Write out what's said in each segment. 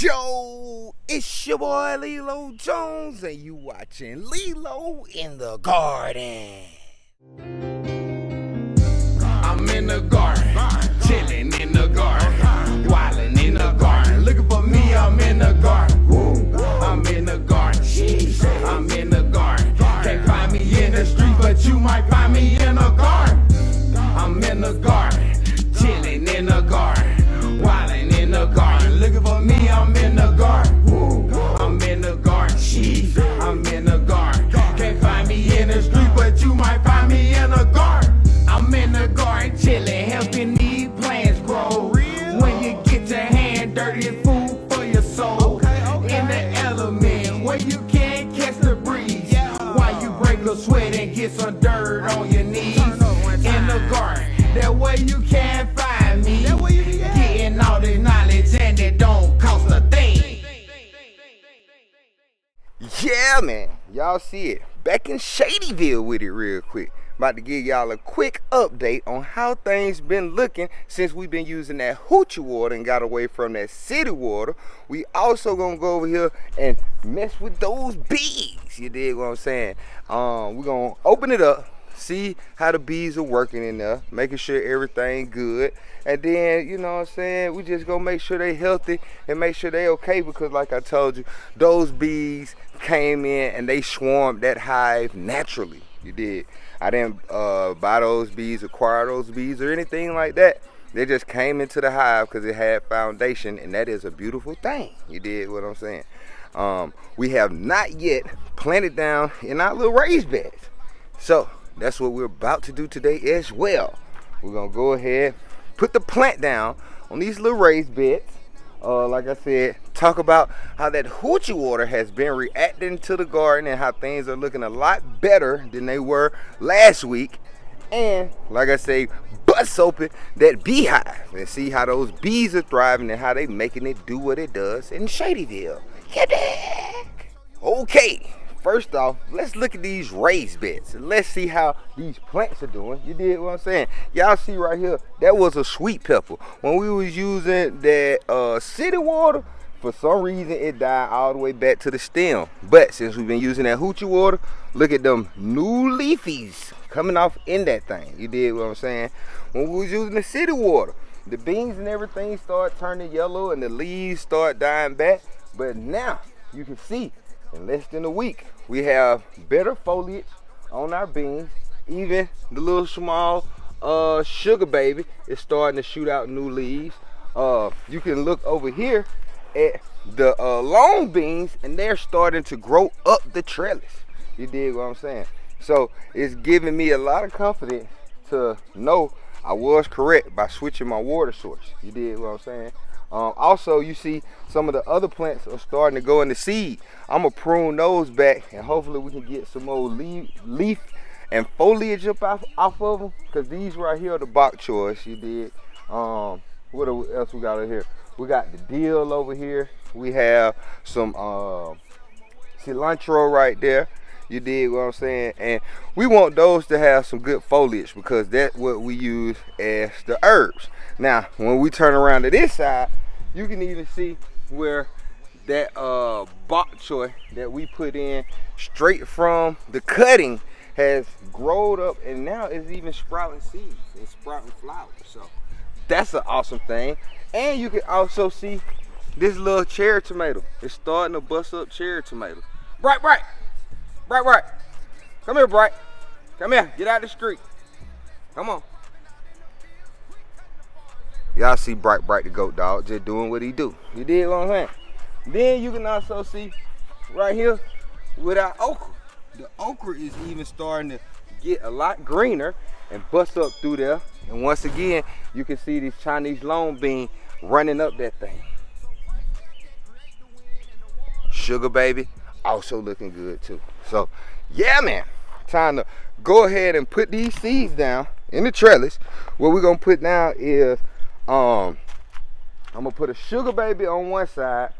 Yo, it's your boy Lelo Jones, and you watching Lelo in the Garden. I'm in the garden, chilling in the garden, wildin' in the garden. Looking for me, I'm in the garden. I'm in the garden, I'm in the garden. Can't find me in the street, but you might find me in the garden. I'm in the garden, chilling in the garden, wildin' in the garden. Looking for me, I'm in the garden. I'm in the garden, I'm in the garden. Can't find me in the street, but you might find me in the garden. I'm in the garden chillin', helping these plants grow. When you get your hand dirty, it's food for your soul. In the element where you can't catch the breeze, while you break a sweat and get some dirt on your knees. In the garden, that way you can't find me. Getting all this knowledge and it don't cost a thing. Yeah, man, y'all see it. Back in Shadyville with it real quick. About to give y'all a quick update on how things been looking since we've been using that hoochie water and got away from that city water. We also gonna go over here and mess with those bees. You dig what I'm saying? We're gonna open it up, see how the bees are working in there, making sure everything good. And then, you know what I'm saying, we just gonna make sure they healthy and make sure they okay, because like I told you, those bees came in and they swarmed that hive naturally. You did. I didn't buy those bees, acquire those bees, or anything like that. They just came into the hive because it had foundation, and that is a beautiful thing. You did what I'm saying. We have not yet planted down in our little raised beds. So that's what we're about to do today as well. We're gonna go ahead, put the plant down on these little raised beds. Like I said, talk about how that hoochie water has been reacting to the garden and how things are looking a lot better than they were last week. And like I say, bust open that beehive and see how those bees are thriving and how they making it do what it does in Shadyville. Get back. Okay. First off, let's look at these raised beds. Let's see how these plants are doing. You did what I'm saying? Y'all see right here, that was a sweet pepper. When we was using that city water, for some reason it died all the way back to the stem. But since we've been using that hoochie water, look at them new leafies coming off in that thing. You did what I'm saying? When we was using the city water, the beans and everything start turning yellow and the leaves start dying back. But now you can see, in less than a week, we have better foliage on our beans. Even the little small sugar baby is starting to shoot out new leaves. You can look over here at the long beans, and they're starting to grow up the trellis. You dig what I'm saying? So it's giving me a lot of confidence to know I was correct by switching my water source. You dig what I'm saying? Also, you see some of the other plants are starting to go into seed. I'm going to prune those back, and hopefully we can get some more leaf and foliage up off of them, because these right here are the bok choys. You did. What else we got over here? We got the dill over here. We have some cilantro right there. You dig what I'm saying? And we want those to have some good foliage, because that's what we use as the herbs. Now, when we turn around to this side, you can even see where that bok choy that we put in straight from the cutting has grown up, and now it's even sprouting seeds and sprouting flowers. So that's an awesome thing. And you can also see this little cherry tomato. It's starting to bust up cherry tomatoes. Bright. Come here, Bright. Come here. Get out the street. Come on. Y'all see Bright the goat dog just doing what he do. You did what I'm saying? Then you can also see right here with our okra. The okra is even starting to get a lot greener and bust up through there. And once again, you can see this Chinese long bean running up that thing. Sugar baby also looking good too. So yeah, man, time to go ahead and put these seeds down in the trellis. What we're gonna put down is I'm gonna put a sugar baby on one side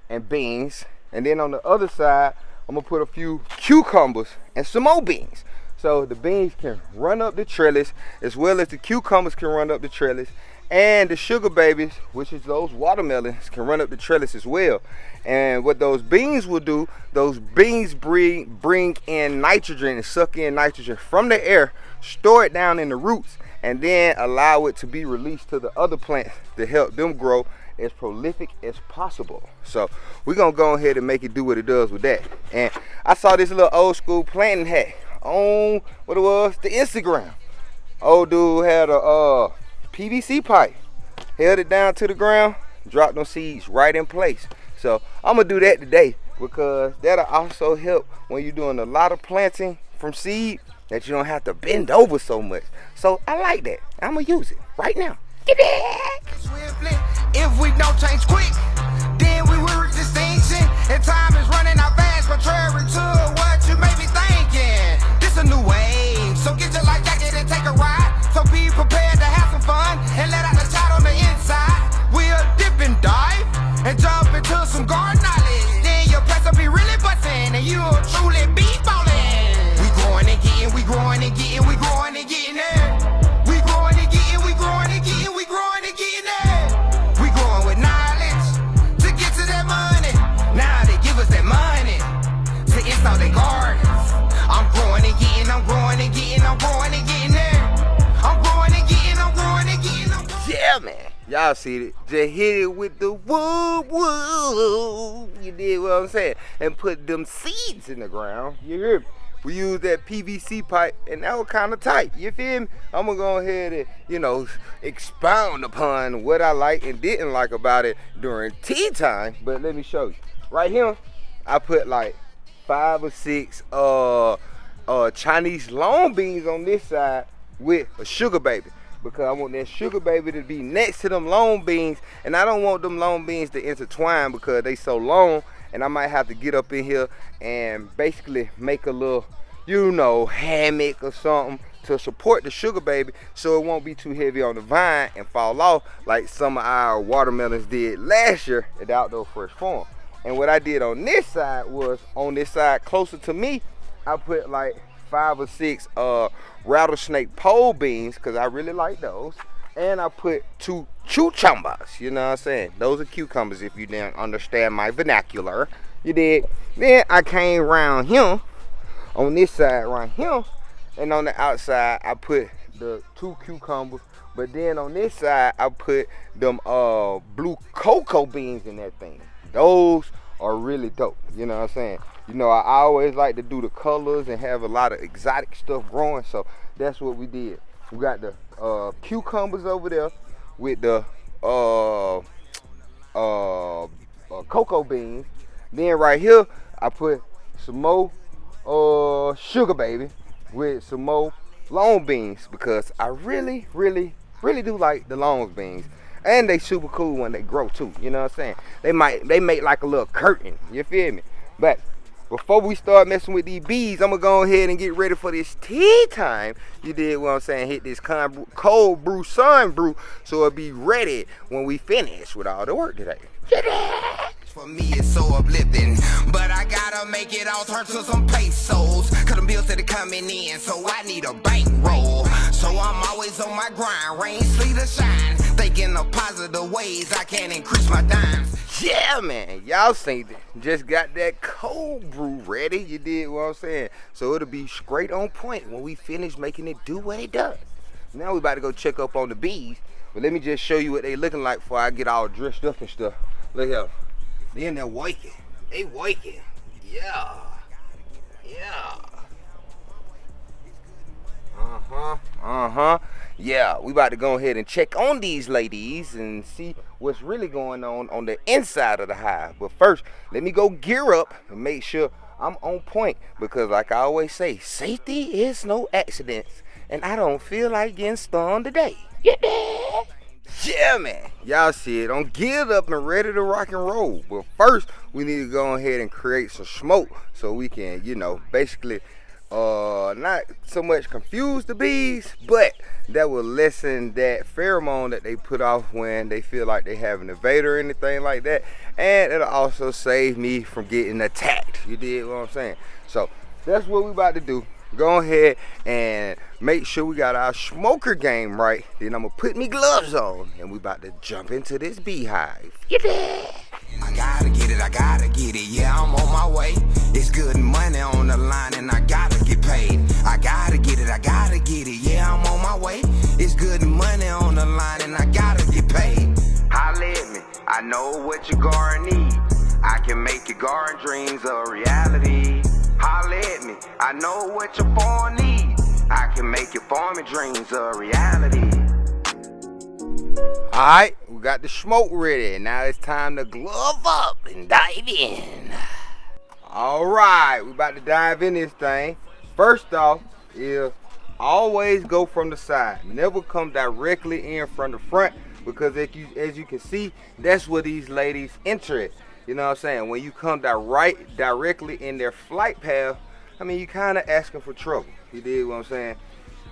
and beans, and then on the other side I'm gonna put a few cucumbers and some more beans. So the beans can run up the trellis as well as the cucumbers can run up the trellis, And the sugar babies, which is those watermelons, can run up the trellis as well. And what those beans will do, those beans bring in nitrogen and suck in nitrogen from the air, store it down in the roots, and then allow it to be released to the other plants to help them grow as prolific as possible. So we're gonna go ahead and make it do what it does with that. And I saw this little old school planting hack on what it was, the Instagram. Old dude had a PVC pipe, held it down to the ground, dropped them seeds right in place. So I'm gonna do that today, because that'll also help when you're doing a lot of planting from seed, that you don't have to bend over so much. So I like that. I'm gonna use it right now. Swiftly, if we don't change quick, then we will reach distinction. And time is running out fast, contrary to what you may be thinking. This a new wave, so get your life jacket and take a ride. So be prepared to have some fun and let out the child on the inside. We'll dip and dive and jump into some garden knowledge. Then your place will be really bustin' and you'll truly be ballin'. We growing and getting, we growing and getting, we growing and getting there. We growing and getting, we growing and getting, we growing and getting there. We growing with knowledge to get to that money. Now they give us that money to install their gardens. I'm growing and getting, I'm growing and getting, I'm growing and getting there. I'm growing and getting, I'm growing and getting, I'm growing. Yeah, man. Y'all see it. Just hit it with the woo woo. You did what I'm saying. And put them seeds in the ground. You hear me? We used that PVC pipe, and that was kind of tight. You feel me? I'm going to go ahead and, expound upon what I like and didn't like about it during tea time. But let me show you. Right here, I put like 5 or 6 Chinese long beans on this side with a sugar baby, because I want that sugar baby to be next to them long beans, and I don't want them long beans to intertwine because they so long, and I might have to get up in here and basically make a little, hammock or something to support the sugar baby, so it won't be too heavy on the vine and fall off like some of our watermelons did last year at the Outdoor Fresh Farm. And what I did on this side was, on this side closer to me, I put like 5 or 6 rattlesnake pole beans, because I really like those. And I put 2 cucumbers, you know what I'm saying? Those are cucumbers if you didn't understand my vernacular. You did. Then I came around here, on this side right here, and on the outside I put the 2 cucumbers. But then on this side I put them blue cocoa beans in that thing. Those are really dope, you know what I'm saying? I always like to do the colors and have a lot of exotic stuff growing, so that's what we did. We got the cucumbers over there with the cocoa beans. Then right here, I put some more sugar baby with some more long beans, because I really, really, really do like the long beans. And they super cool when they grow too, you know what I'm saying? They make like a little curtain, you feel me? But before we start messing with these bees, I'm gonna go ahead and get ready for this tea time. You did what I'm saying? Hit this cold brew sun brew, so it'll be ready when we finish with all the work today. For me it's so uplifting, but I gotta make it all turn to some pesos, cause the bills that are coming in, so I need a bankroll. So I'm always on my grind, rain, sleet, or shine, thinking of positive ways I can increase my dimes. Yeah, man, y'all seen it. Just got that cold brew ready. You did what I'm saying? So it'll be straight on point when we finish making it do what it does. Now we about to go check up on the bees, but let me just show you what they looking like before I get all dressed up and stuff. Look here. They in there waking. They waking. Yeah. Yeah. Yeah, we about to go ahead and check on these ladies and see what's really going on the inside of the hive. But first, let me go gear up and make sure I'm on point, because like I always say, safety is no accidents, and I don't feel like getting stung today. Yeah, man. Y'all see it. I'm geared up and ready to rock and roll. But first, we need to go ahead and create some smoke so we can, basically not so much confuse the bees, but that will lessen that pheromone that they put off when they feel like they have an invader or anything like that. And it'll also save me from getting attacked. You did what I'm saying? So that's what we about to do. go ahead and make sure we got our smoker game right. Then I'm gonna put me gloves on and we about to jump into this beehive. Get it? I gotta get it, yeah, I'm on my way. It's good money on the line and I gotta get paid. I gotta get it, yeah, I'm on my way. It's good money on the line and I gotta get paid. Holla at me, I know what your garden needs. I can make your garden dreams a reality. Holla at me, I know what your farm needs. I can make your farming dreams a reality. Alright, we got the smoke ready. Now it's time to glove up and dive in. Alright, we about to dive in this thing. First off is always go from the side. Never come directly in from the front, because as you can see, that's where these ladies enter it. You know what I'm saying? When you come directly in their flight path, I mean, you kind of asking for trouble. You dig what I'm saying?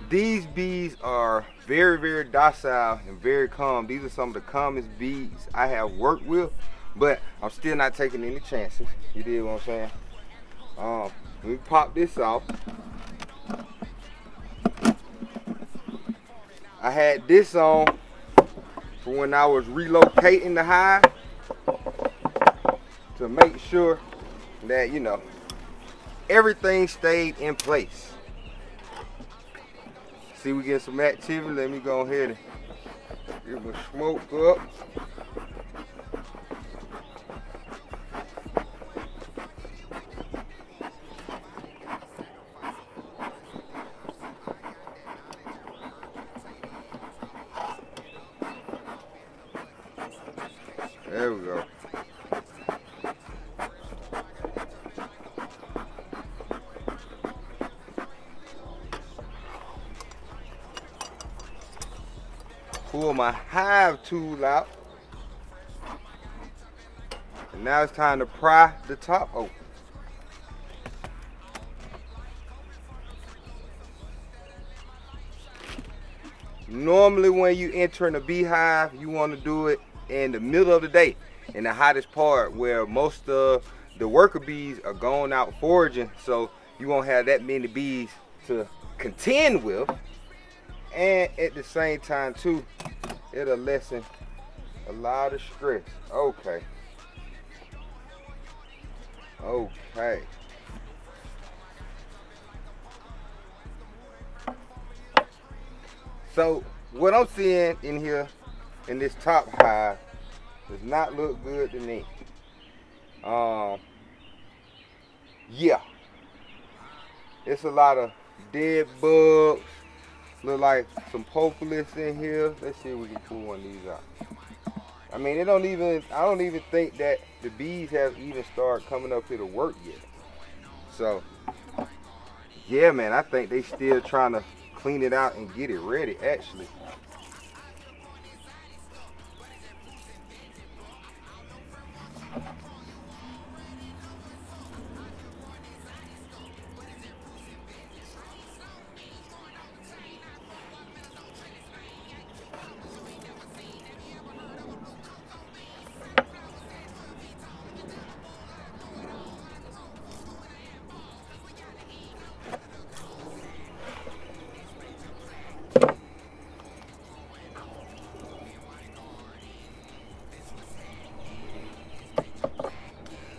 These bees are very, very docile and very calm. These are some of the calmest bees I have worked with, but I'm still not taking any chances. You dig what I'm saying? Let me pop this off. I had this on for when I was relocating the hive to make sure that, you know, everything stayed in place. See, we get some activity. Let me go ahead and get my smoke up. There we go. Pull my hive tool out. And now it's time to pry the top open. Normally when you enter in a beehive, you want to do it in the middle of the day, in the hottest part where most of the worker bees are going out foraging, so you won't have that many bees to contend with. And at the same time too, it'll lessen a lot of stress. Okay. So what I'm seeing in here in this top hive does not look good to me. Yeah, it's a lot of dead bugs. Look like some propolis in here. Let's see if we can pull one of these out. I mean, I don't even think that the bees have even started coming up here to work yet. So, yeah, man, I think they still trying to clean it out and get it ready, actually.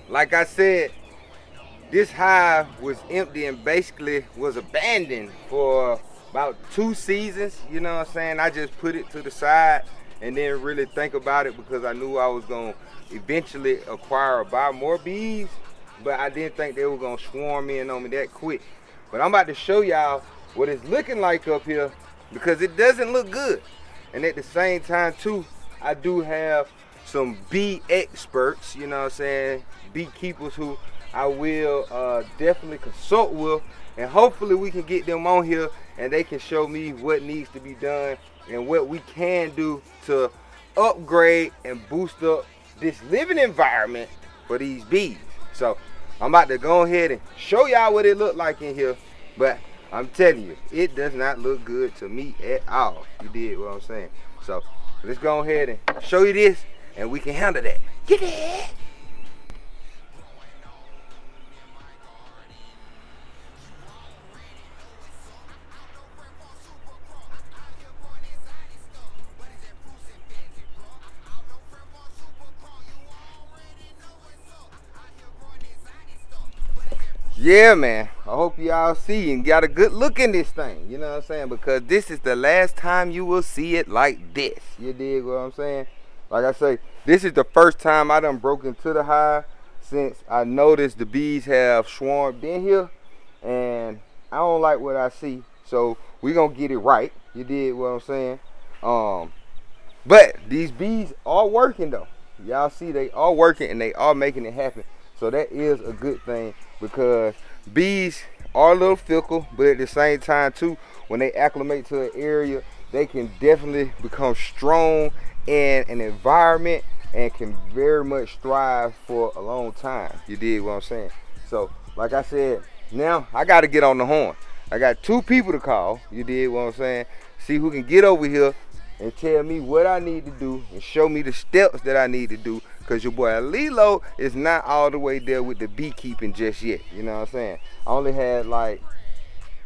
Like I said, this hive was empty and basically was abandoned for about 2 seasons. You know what I'm saying? I just put it to the side and didn't really think about it because I knew I was going to eventually acquire or buy more bees, but I didn't think they were going to swarm in on me that quick. But I'm about to show y'all what it's looking like up here, because it doesn't look good. And at the same time too, I do have some bee experts, you know what I'm saying, beekeepers who I will definitely consult with, and hopefully we can get them on here and they can show me what needs to be done and what we can do to upgrade and boost up this living environment for these bees. So I'm about to go ahead and show y'all what it looked like in here, but I'm telling you, it does not look good to me at all. You did what I'm saying. So let's go ahead and show you this and we can handle that. Get it? Yeah, man. I hope y'all see and got a good look in this thing. You know what I'm saying? Because this is the last time you will see it like this. You dig what I'm saying? Like I say, this is the first time I done broke into the hive since I noticed the bees have swarmed in here, and I don't like what I see. So we gonna get it right. You dig what I'm saying? Um, but these bees are working though. Y'all see they are working and they are making it happen. So that is a good thing because bees are a little fickle, but at the same time too, when they acclimate to an area, they can definitely become strong in an environment and can very much thrive for a long time. You dig what I'm saying? So, like I said, now I got to get on the horn. I got 2 people to call. You dig what I'm saying? See who can get over here and tell me what I need to do and show me the steps that I need to do. Cause your boy Lelo is not all the way there with the beekeeping just yet. You know what I'm saying? I only had like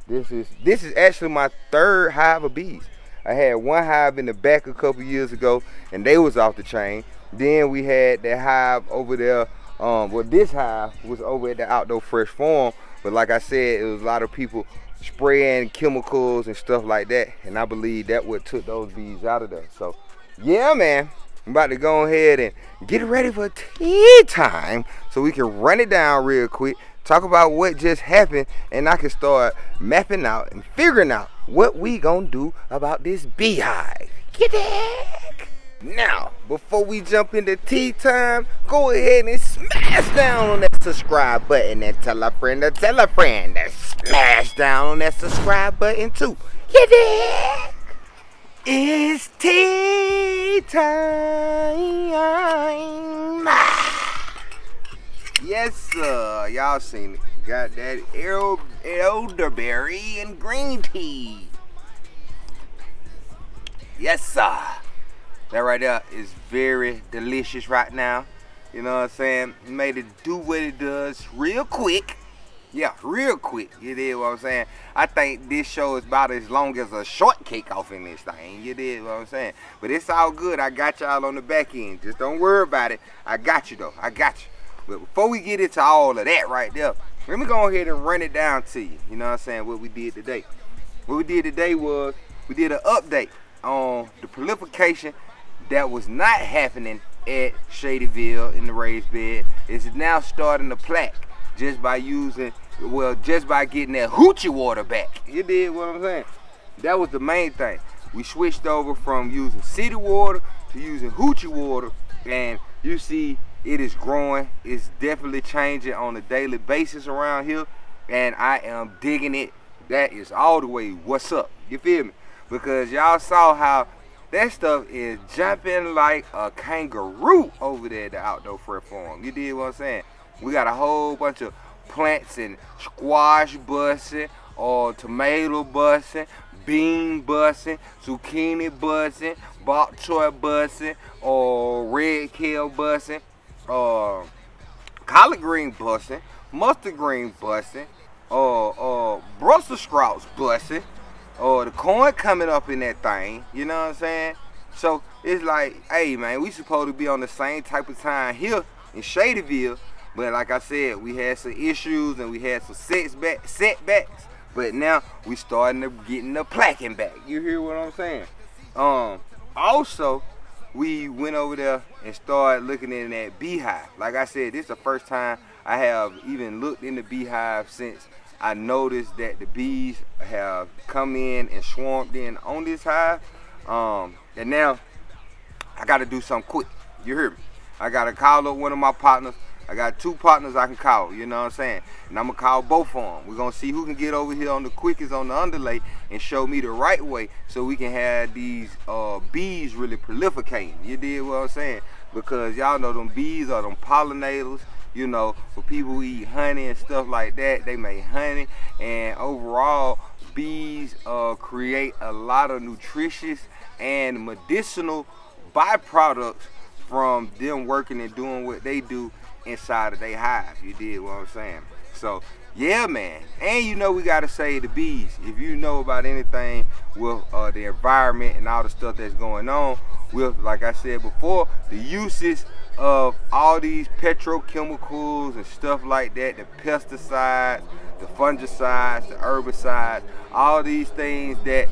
this is actually my 3rd hive of bees. I had one hive in the back a couple years ago, and they was off the chain. Then we had that hive over there. Well, this hive was over at the Outdoor Fresh Farm, but like I said, it was a lot of people spraying chemicals and stuff like that, and I believe that what took those bees out of there. So, yeah, man, I'm about to go ahead and get ready for tea time so we can run it down real quick, talk about what just happened, and I can start mapping out and figuring out what we gonna do about this beehive. Get it? Now, before we jump into tea time, go ahead and smash down on that subscribe button and tell a friend to tell a friend to smash down on that subscribe button too. Get it? It's tea time. Yes, sir. Y'all seen it. Got that elderberry and green tea. Yes, sir. That right there is very delicious right now. You know what I'm saying? Made it do what it does real quick. Yeah, real quick. You did what I'm saying? I think this show is about as long as a shortcake off in this thing. You did what I'm saying? But it's all good. I got y'all on the back end. Just don't worry about it. I got you though. I got you. But before we get into all of that right there, let me go ahead and run it down to you. You know what I'm saying? What we did today. What we did today was we did an update on the proliferation that was not happening at Shadyville in the raised bed. It's now starting to plaque just by using, well, just by getting that hoochie water back. You did what I'm saying? That was the main thing. We switched over from using city water to using hoochie water, and you see it is growing. It's definitely changing on a daily basis around here, and I am digging it. That is all the way what's up. You feel me? Because y'all saw how that stuff is jumping like a kangaroo over there at the Outdoor Fresh Farm. You did what I'm saying? We got a whole bunch of plants and squash busting, or tomato busting, bean busting, zucchini busting, bok choy busting, or red kale busting, collard green busting, mustard green busting, Brussels sprouts busting, or the corn coming up in that thing. You know what I'm saying? So it's like, hey man, we supposed to be on the same type of time here in Shadyville. But like I said, we had some issues and we had some setbacks. But now we starting to getting the plaquing back. You hear what I'm saying? Also, we went over there and started looking in that beehive. Like I said, this is the first time I have even looked in the beehive since I noticed that the bees have come in and swarmed in on this hive. And now I got to do something quick. You hear me? I got to call up one of my partners. I got 2 partners I can call, you know what I'm saying? And I'm going to call both of them. We're going to see who can get over here on the quickest on the underlay and show me the right way so we can have these bees really proliferating. You did what I'm saying? Because y'all know them bees are them pollinators. You know, for people who eat honey and stuff like that, they make honey. And overall, bees create a lot of nutritious and medicinal byproducts from them working and doing what they do inside of their hive. You did what I'm saying? So yeah, man. And you know we gotta save the bees. If you know about anything with the environment and all the stuff that's going on with, like I said before, the uses of all these petrochemicals and stuff like that, the pesticides, the fungicides, the herbicides, all these things that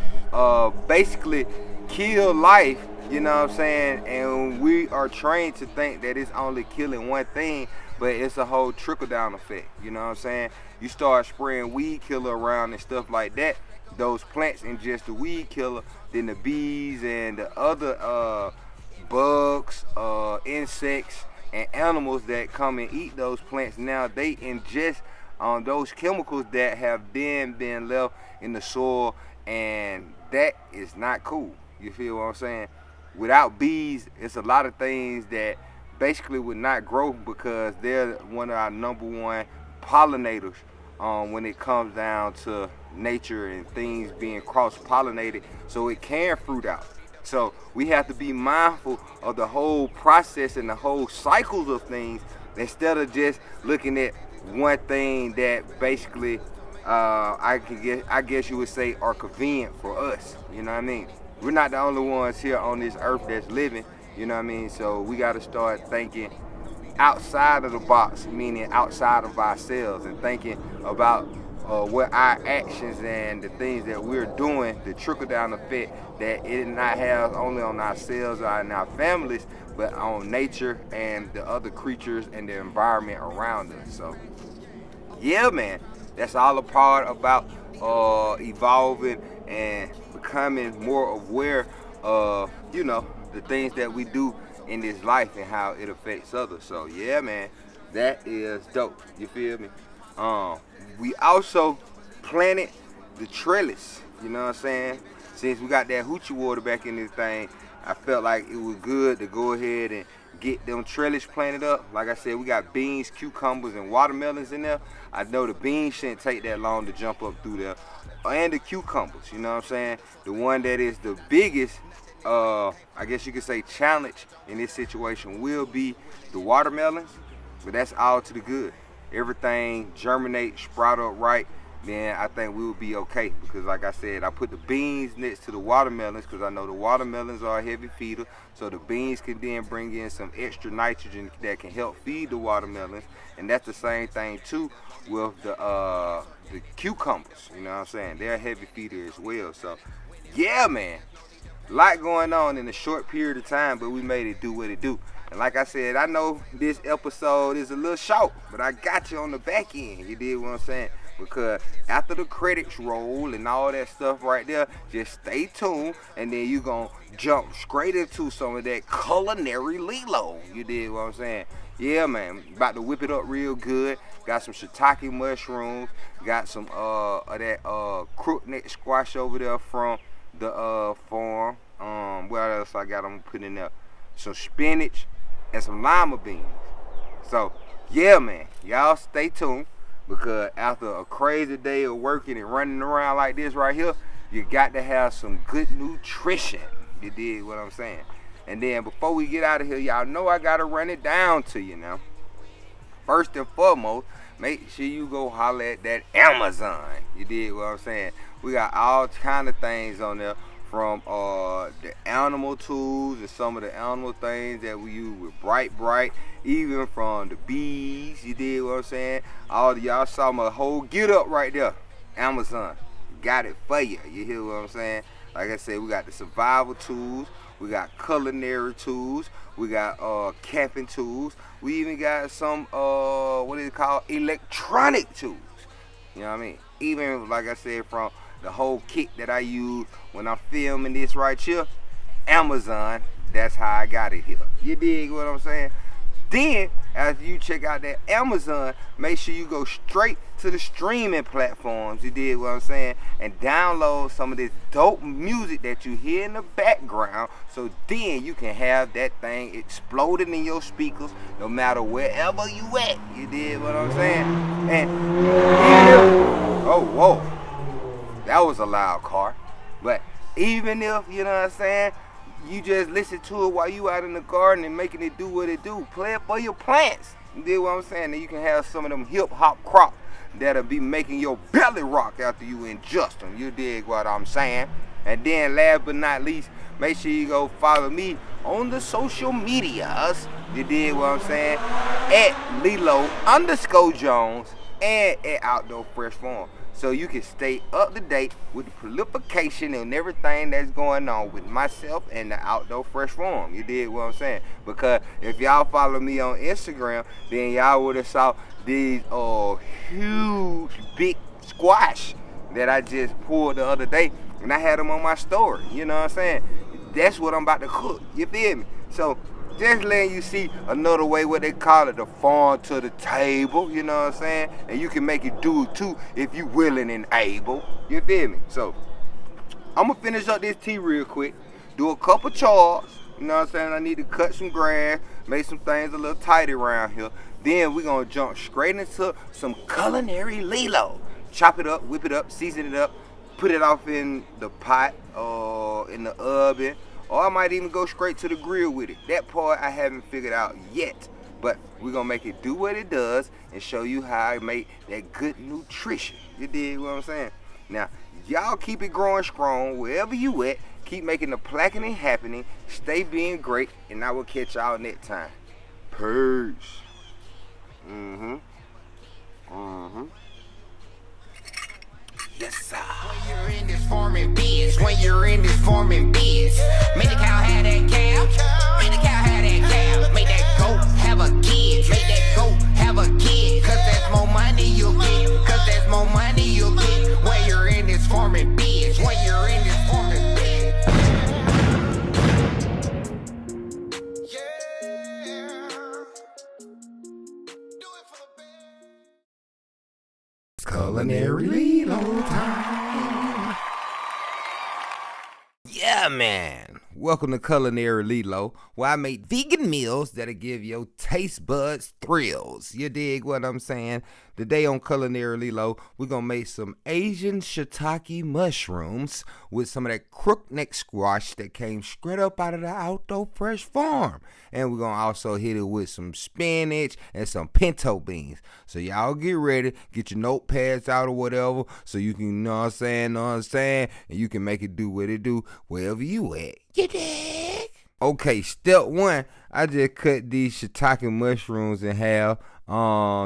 basically kill life, you know what I'm saying? And we are trained to think that it's only killing one thing, but it's a whole trickle down effect, you know what I'm saying? You start spraying weed killer around and stuff like that, those plants ingest the weed killer, then the bees and the other bugs, insects, and animals that come and eat those plants, now they ingest those chemicals that have been left in the soil, and that is not cool. You feel what I'm saying? Without bees, it's a lot of things that basically would not grow because they're one of our number one pollinators when it comes down to nature and things being cross-pollinated so it can fruit out. So we have to be mindful of the whole process and the whole cycles of things instead of just looking at one thing that basically I guess you would say are convenient for us. You know what I mean? We're not the only ones here on this earth that's living. You know what I mean? So we got to start thinking outside of the box, meaning outside of ourselves, and thinking about what our actions and the things that we're doing, the trickle down effect that it not have only on ourselves or in our families, but on nature and the other creatures and the environment around us. So yeah, man, that's all a part about evolving and becoming more aware of, you know, the things that we do in this life and how it affects others. So yeah, man, that is dope. You feel me? We also planted the trellis. You know what I'm saying? Since we got that hoochie water back in this thing, I felt like it was good to go ahead and get them trellis planted up. Like I said, we got beans, cucumbers, and watermelons in there. I know the beans shouldn't take that long to jump up through there. And the cucumbers, you know what I'm saying? The one that is the biggest, I guess you could say, challenge in this situation will be the watermelons, but that's all to the good. Everything germinate, sprout up right, then I think we will be okay. Because like I said, I put the beans next to the watermelons because I know the watermelons are a heavy feeder. So the beans can then bring in some extra nitrogen that can help feed the watermelons. And that's the same thing too with the cucumbers. You know what I'm saying? They're a heavy feeder as well. So yeah, man, a lot going on in a short period of time, but we made it do what it do. And like I said, I know this episode is a little short, but I got you on the back end. You did what I'm saying? Because after the credits roll and all that stuff right there, just stay tuned, and then you gonna jump straight into some of that culinary Lelo. You did what I'm saying? Yeah, man, about to whip it up real good. Got some shiitake mushrooms. Got some of that crookneck squash over there from the farm. What else I got? I'm gonna put in there some spinach and some lima beans. So yeah, man, y'all stay tuned, because after a crazy day of working and running around like this right here, you got to have some good nutrition. You dig what I'm saying? And then before we get out of here, y'all know I gotta run it down to you now. First and foremost, make sure you go holler at that Amazon. You dig what I'm saying? We got all kind of things on there, from the animal tools and some of the animal things that we use with Bright, even from the bees. You did what I'm saying? All y'all saw my whole get up right there. Amazon got it for you. You hear what I'm saying? Like I said, we got the survival tools, we got culinary tools, we got camping tools, we even got some what is it called, electronic tools. You know what I mean? Even like I said, from the whole kit that I use when I'm filming this right here, Amazon, that's how I got it here. You dig what I'm saying? Then, after you check out that Amazon, make sure you go straight to the streaming platforms, you dig what I'm saying, and download some of this dope music that you hear in the background, so then you can have that thing exploding in your speakers no matter wherever you at. You dig what I'm saying? And oh, whoa. That was a loud car. But even if, you know what I'm saying, you just listen to it while you out in the garden and making it do what it do, play it for your plants. You dig what I'm saying? Then you can have some of them hip hop crops that'll be making your belly rock after you ingest them. You dig what I'm saying? And then last but not least, make sure you go follow me on the social medias. You did what I'm saying? At Lelo_Jones and at Outdoor Fresh Farm. So you can stay up to date with the prolification and everything that's going on with myself and the Outdoor Fresh Farm. You did what I'm saying? Because if y'all follow me on Instagram, then y'all would have saw these huge big squash that I just pulled the other day, and I had them on my story. You know what I'm saying? That's what I'm about to cook. You feel me? So just letting you see another way, what they call it, the farm to the table. You know what I'm saying? And you can make it do it too if you willing and able. You feel me? So I'm gonna finish up this tea real quick, do a couple chores. You know what I'm saying? I need to cut some grass, make some things a little tidy around here. Then we're gonna jump straight into some culinary Lelo. Chop it up, whip it up, season it up, put it off in the pot or in the oven, or I might even go straight to the grill with it. That part I haven't figured out yet, but we're gonna make it do what it does and show you how I make that good nutrition. You dig what I'm saying? Now, y'all keep it growing strong wherever you at. Keep making the placking happening. Stay being great, and I will catch y'all next time. Peace. Yes, sir. When you're in this farming biz, make the cow have that calf, make the cow have that calf, make that goat have a kid, make that goat have a kid, cause that's more money you'll get, when you're in this farming biz, Culinary Lelo time. Yeah, man. Welcome to Culinary Lelo, where I make vegan meals that'll give your taste buds thrills. You dig what I'm saying? Today on Culinary Lelo, we're going to make some Asian shiitake mushrooms with some of that crookneck squash that came straight up out of the Outdoor Fresh Farm. And we're going to also hit it with some spinach and some pinto beans. So y'all get ready, get your notepads out or whatever, so you can, know what I'm saying, and you can make it do what it do wherever you at. You dig? Okay, step one, I just cut these shiitake mushrooms in half.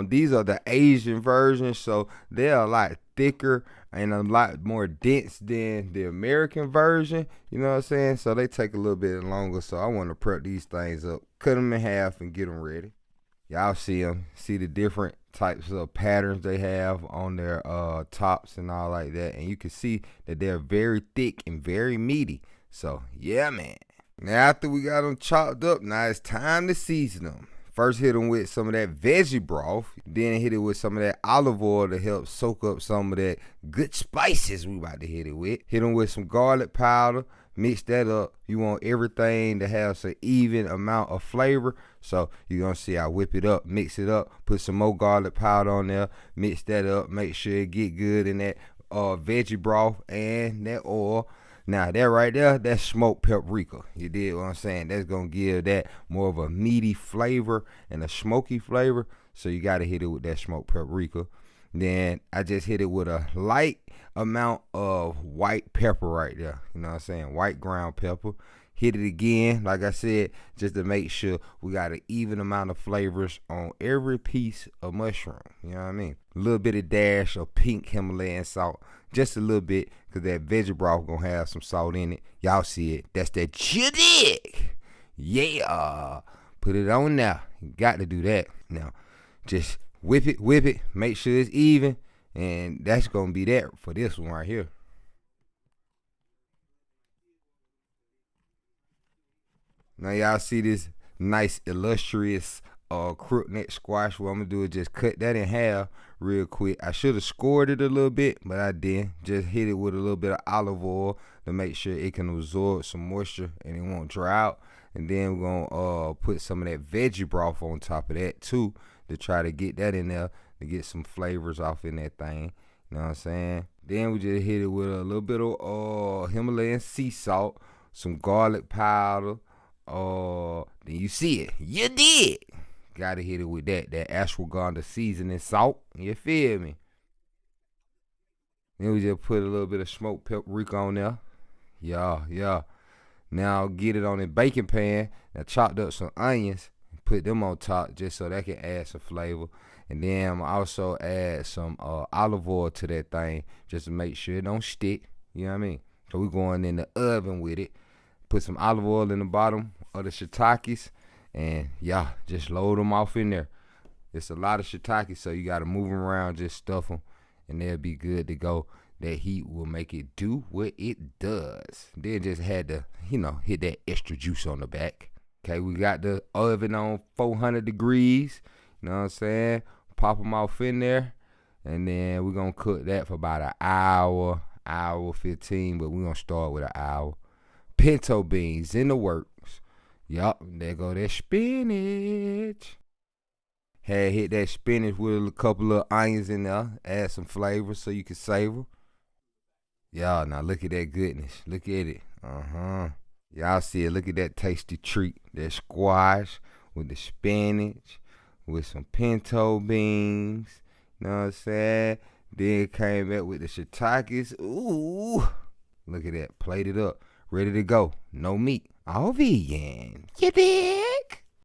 These are the Asian versions, so they're a lot thicker and a lot more dense than the American version. You know what I'm saying? So they take a little bit longer. So I want to prep these things up, cut them in half, and get them ready. Y'all see them, see the different types of patterns they have on their tops and all like that, and you can see that they're very thick and very meaty. So yeah, man. Now after we got them chopped up, now it's time to season them. First hit them with some of that veggie broth, then hit it with some of that olive oil to help soak up some of that good spices we about to hit it with. Hit them with some garlic powder, mix that up. You want everything to have some even amount of flavor, so you're going to see I whip it up, mix it up, put some more garlic powder on there, mix that up, make sure it get good in that veggie broth and that oil. Now that right there, that's smoked paprika. You did what I'm saying? That's gonna give that more of a meaty flavor and a smoky flavor. So you gotta hit it with that smoked paprika. Then I just hit it with a light amount of white pepper right there. You know what I'm saying? White ground pepper. Hit it again, like I said, just to make sure we got an even amount of flavors on every piece of mushroom. You know what I mean? A little bit of dash of pink Himalayan salt. Just a little bit, because that veggie broth gonna have some salt in it. Y'all see it. That's that Digg. Yeah. Put it on now. You got to do that. Now, just whip it, make sure it's even. And that's gonna be that for this one right here. Now y'all see this nice illustrious crookneck squash. What I'm gonna do is just cut that in half real quick. I should have scored it a little bit, but I didn't. Just hit it with a little bit of olive oil to make sure it can absorb some moisture and it won't dry out. And then we're gonna put some of that veggie broth on top of that too, to try to get that in there, to get some flavors off in that thing. You know what I'm saying? Then we just hit it with a little bit of Himalayan sea salt, some garlic powder. Then you see it. You did. Gotta hit it with that ashwagandha seasoning salt. You feel me? Then we just put a little bit of smoked paprika on there. Yeah. Now get it on a baking pan. Now chopped up some onions, put them on top just so that can add some flavor. And then I'm also add some olive oil to that thing just to make sure it don't stick. You know what I mean? So we going in the oven with it. Put some olive oil in the bottom of the shiitakes, and yeah, just load them off in there. It's a lot of shiitakes, so you got to move them around, just stuff them, and they'll be good to go. That heat will make it do what it does. Then just had to, hit that extra juice on the back. Okay, we got the oven on 400 degrees. You know what I'm saying? Pop them off in there, and then we're going to cook that for about an hour 15, but we're going to start with an hour. Pinto beans in the works. Yup, there go that spinach. Had hit that spinach with a couple of onions in there. Add some flavor so you can savor. Y'all, now look at that goodness. Look at it. Y'all see it. Look at that tasty treat. That squash with the spinach, with some pinto beans. You know what I'm saying? Then came back with the shiitakes. Ooh. Look at that. Plated up. Ready to go. No meat. All vegan. You dig?